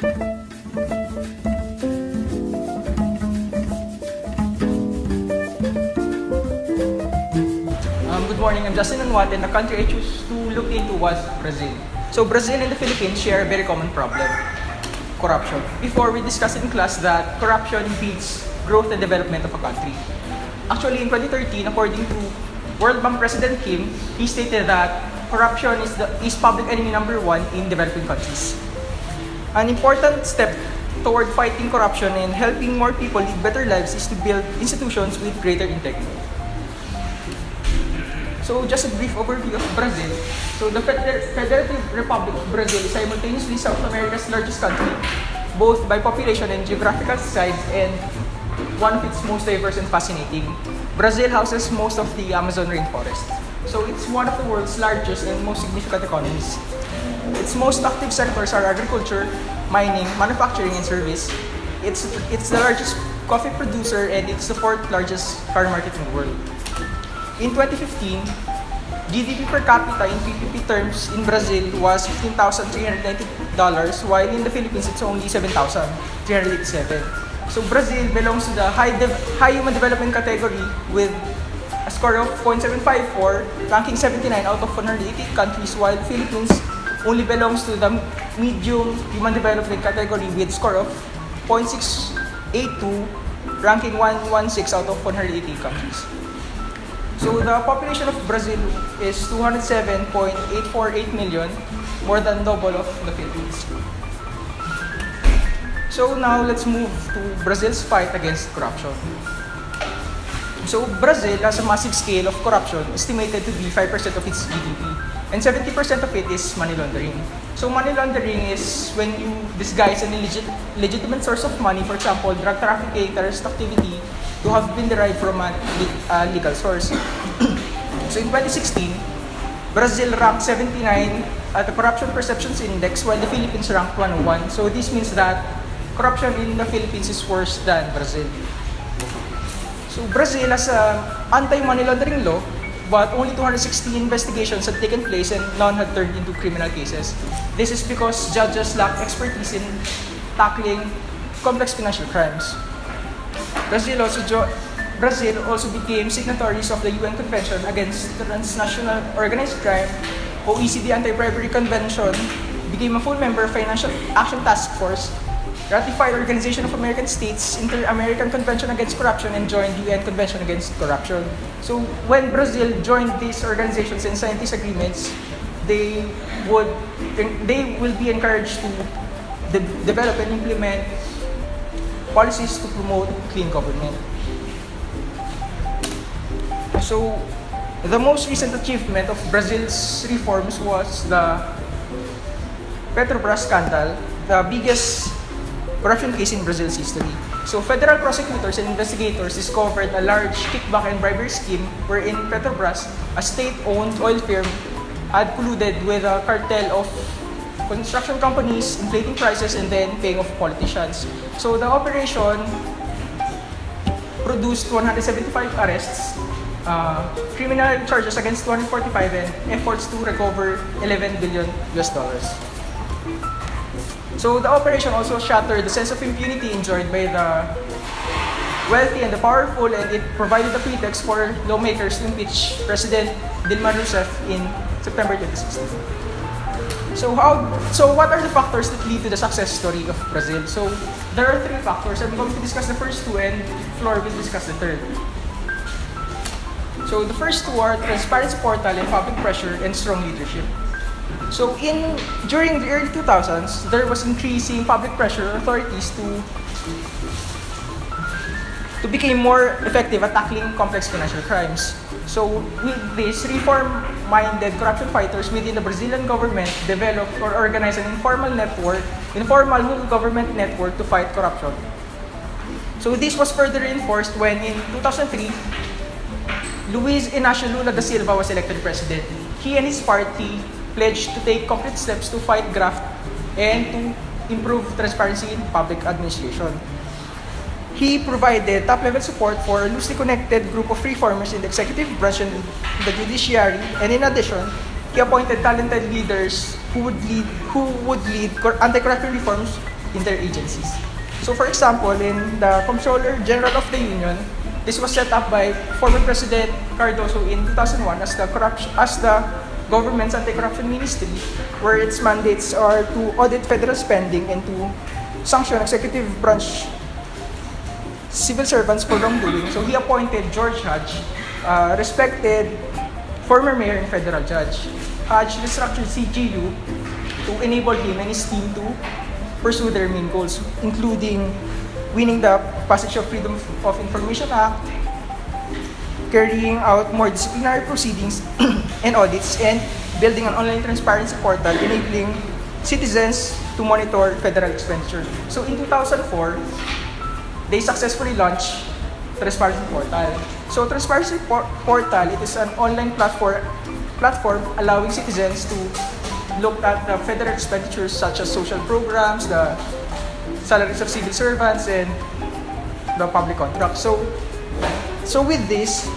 Good morning, I'm Justin Anwat, and the country I choose to look into was Brazil. So Brazil and the Philippines share a very common problem: corruption. Before, we discussed in class that corruption impedes growth and development of a country. Actually, in 2013, according to World Bank President Kim, he stated that corruption is public enemy number one in developing countries. An important step toward fighting corruption and helping more people live better lives is to build institutions with greater integrity. So just a brief overview of Brazil. So the Federative Republic of Brazil is simultaneously South America's largest country, both by population and geographical size, and one of its most diverse and fascinating. Brazil houses most of the Amazon rainforest. So it's one of the world's largest and most significant economies. Its most active sectors are agriculture, mining, manufacturing, and service. It's the largest coffee producer, and it's the fourth largest car market in the world. In 2015, GDP per capita in PPP terms in Brazil was $15,390, while in the Philippines it's only $7,387. So Brazil belongs to the high human development category with a score of 0.754, ranking 79 out of 180 countries, while the Philippines only belongs to the medium human development category with score of 0.682, ranking 116 out of 180 countries. So the population of Brazil is 207.848 million, more than double of the Philippines. So now let's move to Brazil's fight against corruption. So Brazil has a massive scale of corruption, estimated to be 5% of its GDP, and 70% of it is money laundering. So money laundering is when you disguise an legitimate source of money, for example, drug trafficking, terrorist activity, to have been derived from a legal source. So in 2016, Brazil ranked 79 at the Corruption Perceptions Index, while the Philippines ranked 101. So this means that corruption in the Philippines is worse than Brazil. So Brazil has an anti-money laundering law, but only 260 investigations had taken place and none had turned into criminal cases. This is because judges lack expertise in tackling complex financial crimes. Brazil also became signatories of the UN Convention Against Transnational Organized Crime, OECD Anti-Bribery Convention, became a full member of Financial Action Task Force, ratified Organization of American States Inter-American Convention Against Corruption, and joined UN Convention Against Corruption. So when Brazil joined these organizations and signed these agreements, they will be encouraged to develop and implement policies to promote clean government. So the most recent achievement of Brazil's reforms was the Petrobras scandal, the biggest corruption case in Brazil's history. So federal prosecutors and investigators discovered a large kickback and bribery scheme wherein Petrobras, a state-owned oil firm, had colluded with a cartel of construction companies, inflating prices and then paying off politicians. So the operation produced 175 arrests, criminal charges against 245, and efforts to recover $11 billion. So the operation also shattered the sense of impunity enjoyed by the wealthy and the powerful, and it provided a pretext for lawmakers to impeach President Dilma Rousseff in September 2016. So what are the factors that lead to the success story of Brazil? So there are three factors. I'm going to discuss the first two, and Flor will discuss the third. So the first two are transparency portal and public pressure and strong leadership. So during the early 2000s, there was increasing public pressure on authorities to become more effective at tackling complex financial crimes. So with this, reform-minded corruption fighters within the Brazilian government developed or organized an informal government network to fight corruption. So this was further reinforced when in 2003, Luiz Inácio Lula da Silva was elected president. He and his party pledged to take concrete steps to fight graft and to improve transparency in public administration. He provided top-level support for a loosely connected group of reformers in the executive branch and the judiciary, and in addition, he appointed talented leaders who would lead anti-corruption reforms in their agencies. So for example, in the Comptroller General of the Union, this was set up by former President Cardoso in 2001 as the government's anti-corruption ministry, where its mandates are to audit federal spending and to sanction executive branch civil servants for wrongdoing. So he appointed George Hodge, respected former mayor and federal judge. Hodge restructured CGU to enable him and his team to pursue their main goals, including winning the passage of Freedom of Information Act, carrying out more disciplinary proceedings and audits, and building an online transparency portal enabling citizens to monitor federal expenditure. So in 2004, they successfully launched Transparency Portal. So Transparency Portal, it is an online platform allowing citizens to look at the federal expenditures such as social programs, the salaries of civil servants, and the public contracts. So with this,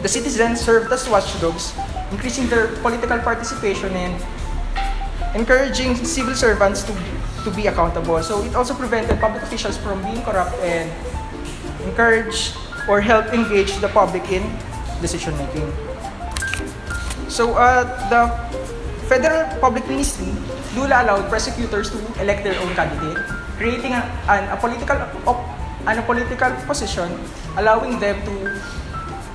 the citizens served as watchdogs, increasing their political participation and encouraging civil servants to be accountable. So it also prevented public officials from being corrupt and encouraged or helped engage the public in decision making. So the Federal Public Ministry, Lula allowed prosecutors to elect their own candidate, creating a political position, allowing them to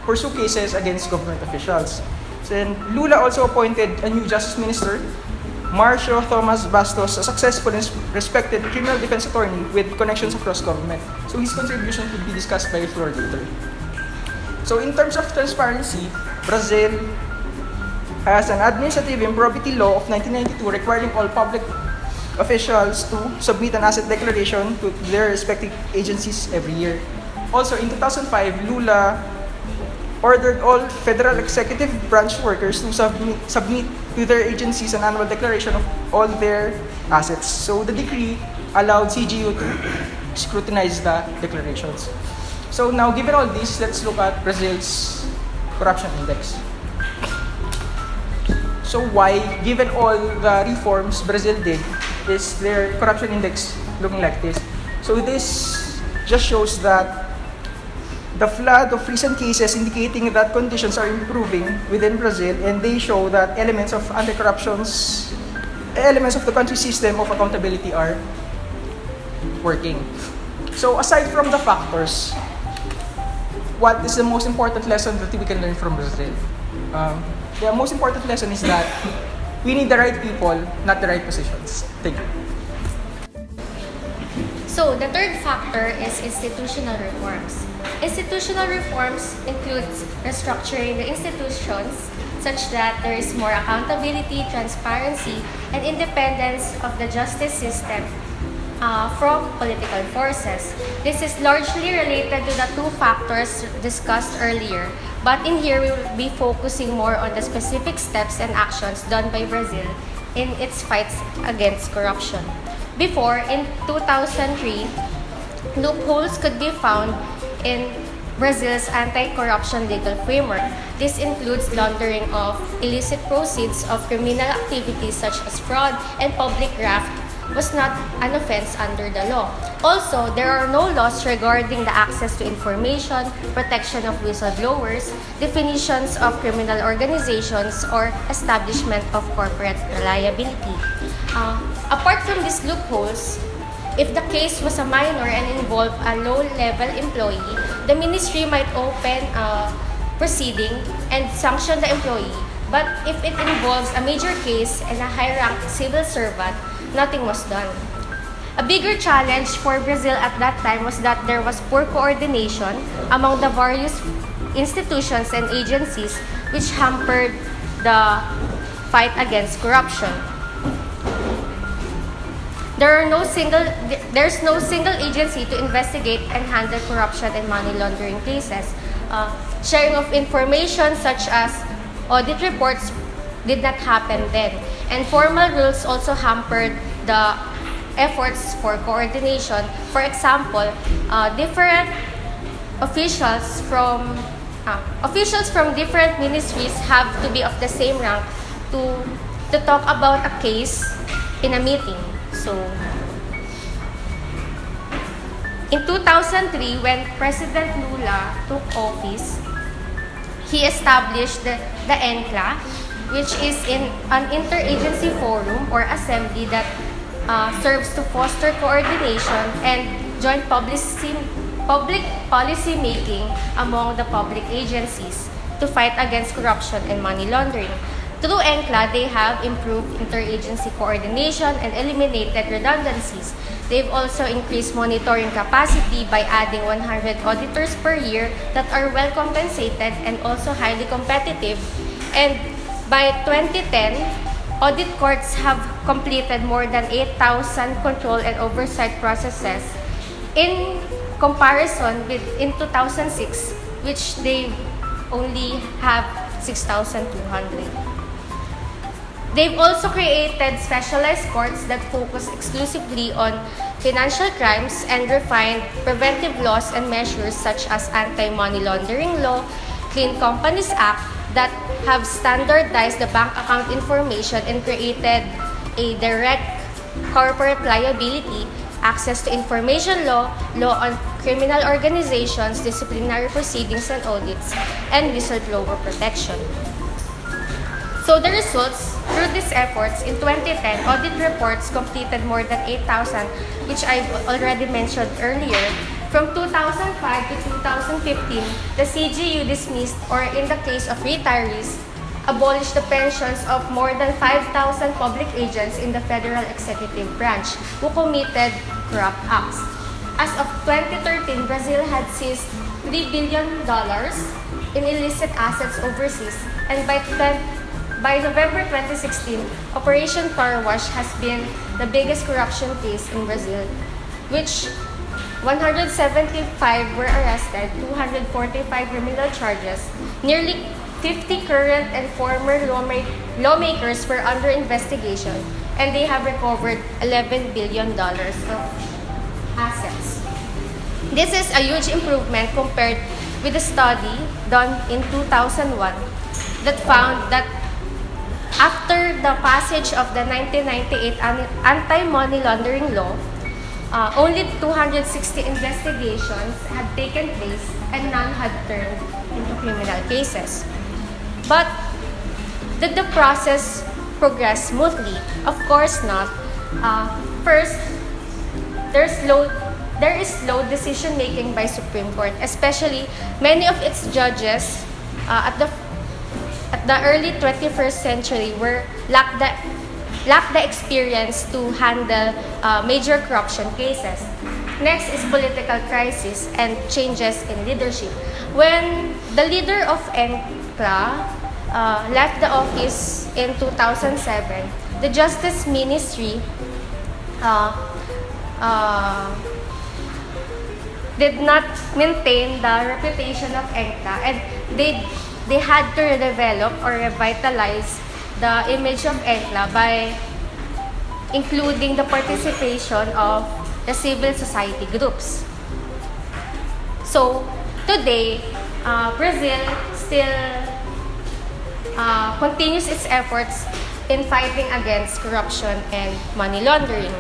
pursue cases against government officials. Then Lula also appointed a new Justice Minister, Marcio Thomas Bastos, a successful and respected criminal defense attorney with connections across government. So his contribution could be discussed by Flor later. So in terms of transparency, Brazil has an administrative improbity law of 1992 requiring all public officials to submit an asset declaration to their respective agencies every year. Also, in 2005, Lula ordered all federal executive branch workers to submit to their agencies an annual declaration of all their assets. So the decree allowed CGU to scrutinize the declarations. So now, given all this, let's look at Brazil's corruption index. So why, given all the reforms Brazil did, is their corruption index looking like this? So this just shows that the flood of recent cases indicating that conditions are improving within Brazil, and they show that elements of the country's system of accountability are working. So aside from the factors, what is the most important lesson that we can learn from Brazil? The most important lesson is that we need the right people, not the right positions. Thank you. So the third factor is institutional reforms. Institutional reforms includes restructuring the institutions such that there is more accountability, transparency, and independence of the justice system from political forces. This is largely related to the two factors discussed earlier, but in here we will be focusing more on the specific steps and actions done by Brazil in its fights against corruption. Before, in 2003, loopholes could be found in Brazil's anti-corruption legal framework. This includes laundering of illicit proceeds of criminal activities such as fraud and public graft was not an offense under the law. Also, there are no laws regarding the access to information, protection of whistleblowers, definitions of criminal organizations, or establishment of corporate liability. Apart from these loopholes, if the case was a minor and involved a low-level employee, the ministry might open a proceeding and sanction the employee. But if it involves a major case and a high-ranked civil servant, nothing was done. A bigger challenge for Brazil at that time was that there was poor coordination among the various institutions and agencies which hampered the fight against corruption. There's no single agency to investigate and handle corruption and money laundering cases. Sharing of information such as audit reports did not happen then. And formal rules also hampered the efforts for coordination. For example, different officials from different ministries have to be of the same rank to talk about a case in a meeting. So In 2003, when President Lula took office, he established the ENCLA, which is an interagency forum or assembly that serves to foster coordination and joint public policy making among the public agencies to fight against corruption and money laundering. Through ENCLA, they have improved interagency coordination and eliminated redundancies. They've also increased monitoring capacity by adding 100 auditors per year that are well compensated and also highly competitive. And by 2010, audit courts have completed more than 8,000 control and oversight processes in comparison with in 2006, which they only have 6,200. They've also created specialized courts that focus exclusively on financial crimes and refined preventive laws and measures such as anti-money laundering law, Clean Companies Act, that have standardized the bank account information and created a direct corporate liability, access to information law, law on criminal organizations, disciplinary proceedings and audits, and whistleblower protection. So the results, through these efforts, in 2010, audit reports completed more than 8,000, which I've already mentioned earlier. From 2005 to 2015, the CGU dismissed, or in the case of retirees, abolished the pensions of more than 5,000 public agents in the federal executive branch who committed corrupt acts. As of 2013, Brazil had seized $3 billion in illicit assets overseas, and by November 2016, Operation Car Wash has been the biggest corruption case in Brazil, which 175 were arrested, 245 criminal charges, nearly 50 current and former lawmakers were under investigation, and they have recovered $11 billion of assets. This is a huge improvement compared with a study done in 2001 that found that after the passage of the 1998 anti-money laundering law, only 260 investigations had taken place and none had turned into criminal cases. But did the process progress smoothly? Of course not. First, there is slow decision-making by Supreme Court, especially many of its judges at the early 21st century lacked the experience to handle major corruption cases. Next is political crisis and changes in leadership. When the leader of ENCLA left the office in 2007, the Justice Ministry did not maintain the reputation of ENCLA, and they had to redevelop or revitalize the image of ENCLA by including the participation of the civil society groups. So today, Brazil still continues its efforts in fighting against corruption and money laundering.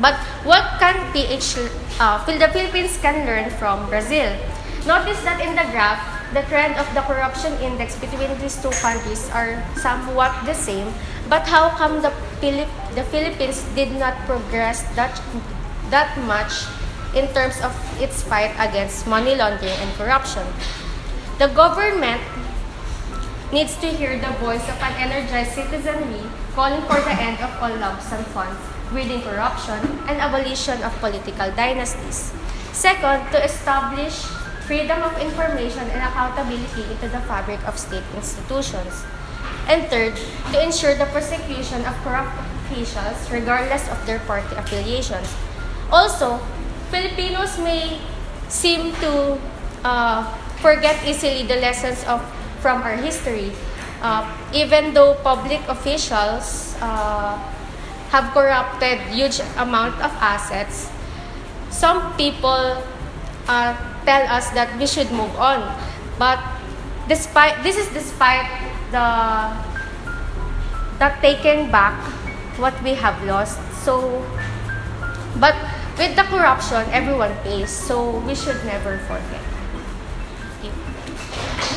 But what can the Philippines can learn from Brazil? Notice that in the graph, the trend of the corruption index between these two countries are somewhat the same, but how come the Philippines did not progress that much in terms of its fight against money laundering and corruption? The government needs to hear the voice of an energized citizenry calling for the end of all lump sum funds, breeding corruption, and abolition of political dynasties. Second, to establish freedom of information and accountability into the fabric of state institutions. And third, to ensure the prosecution of corrupt officials regardless of their party affiliations. Also, Filipinos may seem to forget easily the lessons from our history. Even though public officials have corrupted huge amount of assets, some people tell us that we should move on. But despite the taking back what we have lost. So, but with the corruption, everyone pays. So we should never forget. Thank you.